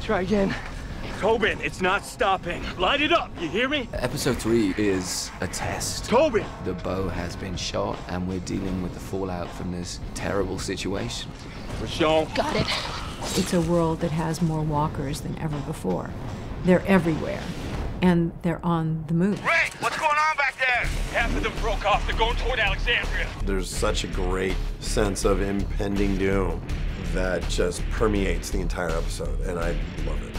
Try again. Tobin, it's not stopping. Light it up, you hear me? Episode 3 is a test. Tobin! The bow has been shot, and we're dealing with the fallout from this terrible situation. Michonne. Got it. It's a world that has more walkers than ever before. They're everywhere, and they're on the move. Ray, what's going on back there? Half of them broke off. They're going toward Alexandria. There's such a great sense of impending doom that just permeates the entire episode, and I love it.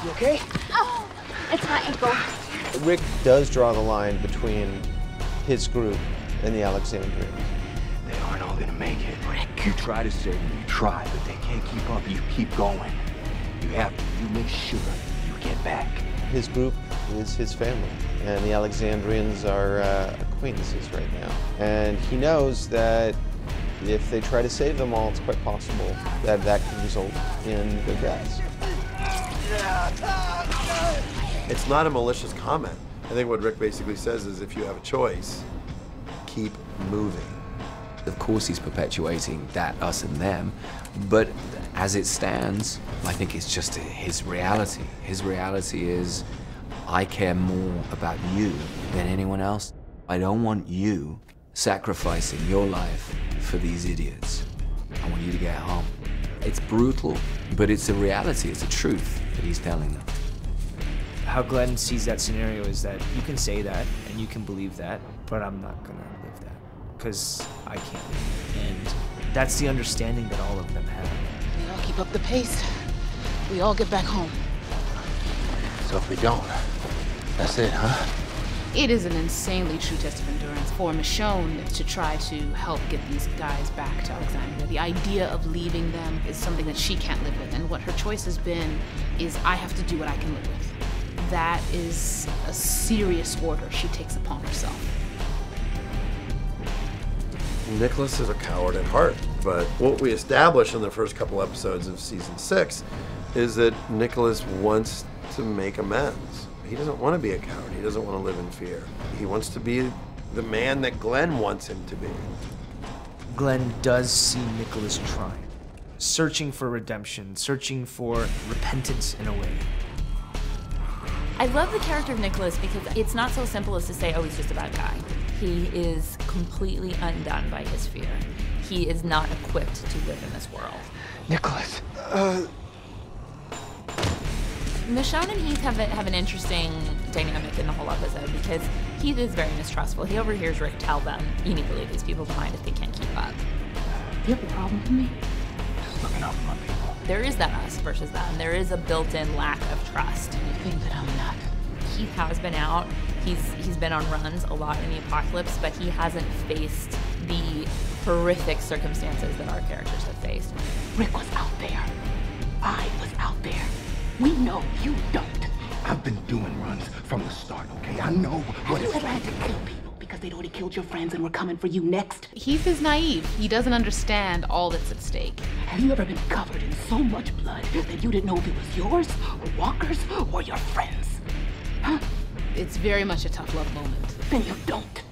You okay? Oh, it's my ankle. Rick does draw the line between his group and the Alexandrians. They aren't all gonna make it. Rick. You try to save them, you try, but they can't keep up. You keep going. You have to. You make sure you get back. His group is his family, and the Alexandrians are acquaintances right now. And he knows that if they try to save them all, it's quite possible that that could result in their deaths. It's not a malicious comment. I think what Rick basically says is if you have a choice, keep moving. Of course he's perpetuating that us and them, but as it stands, I think it's just his reality. His reality is, I care more about you than anyone else. I don't want you sacrificing your life for these idiots. I want you to get home. It's brutal, but it's a reality, it's a truth that he's telling them. How Glenn sees that scenario is that you can say that and you can believe that, but I'm not gonna live that because I can't. And that's the understanding that all of them have. We all keep up the pace. We all get back home. So if we don't, that's it, huh? It is an insanely true test of endurance for Michonne to try to help get these guys back to Alexandria. The idea of leaving them is something that she can't live with, and what her choice has been is, I have to do what I can live with. That is a serious order she takes upon herself. Nicholas is a coward at heart, but what we establish in the first couple episodes of season 6 is that Nicholas wants to make amends. He doesn't want to be a coward. He doesn't want to live in fear. He wants to be the man that Glenn wants him to be. Glenn does see Nicholas trying, searching for redemption, searching for repentance in a way. I love the character of Nicholas because it's not so simple as to say, oh, he's just a bad guy. He is completely undone by his fear. He is not equipped to live in this world. Nicholas. Michonne and Heath have an interesting dynamic in the whole episode because Heath is very mistrustful. He overhears Rick tell them, you need to leave these people behind if they can't keep up. Do you have a problem with me? Just looking out for my people. There is that us versus them. There is a built-in lack of trust. You think that I'm not? Heath has been out. He's been on runs a lot in the apocalypse, but he hasn't faced the horrific circumstances that our characters have faced. Rick was out there. I was out there. We know you don't. I've been doing runs from the start, okay? I know what Have it's you ever like. had to kill people because they'd already killed your friends and were coming for you next? Heath is naive. He doesn't understand all that's at stake. Have you ever been covered in so much blood that you didn't know if it was yours, or Walker's, or your friends? Huh? It's very much a tough love moment. Then you don't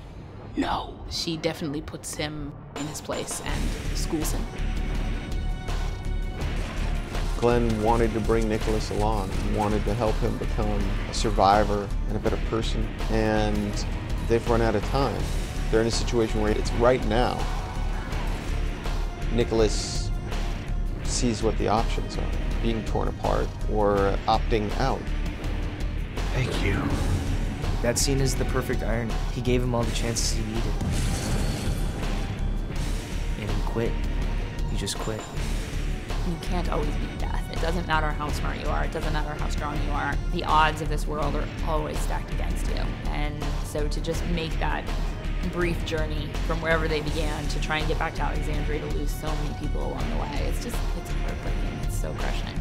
know. She definitely puts him in his place and schools him. Glenn wanted to bring Nicholas along, wanted to help him become a survivor and a better person, and they've run out of time. They're in a situation where it's right now. Nicholas sees what the options are, being torn apart or opting out. Thank you. That scene is the perfect irony. He gave him all the chances he needed. And he quit. He just quit. You can't always beat death. It doesn't matter how smart you are. It doesn't matter how strong you are. The odds of this world are always stacked against you. And so to just make that brief journey from wherever they began to try and get back to Alexandria to lose so many people along the way, it's heartbreaking. It's so crushing.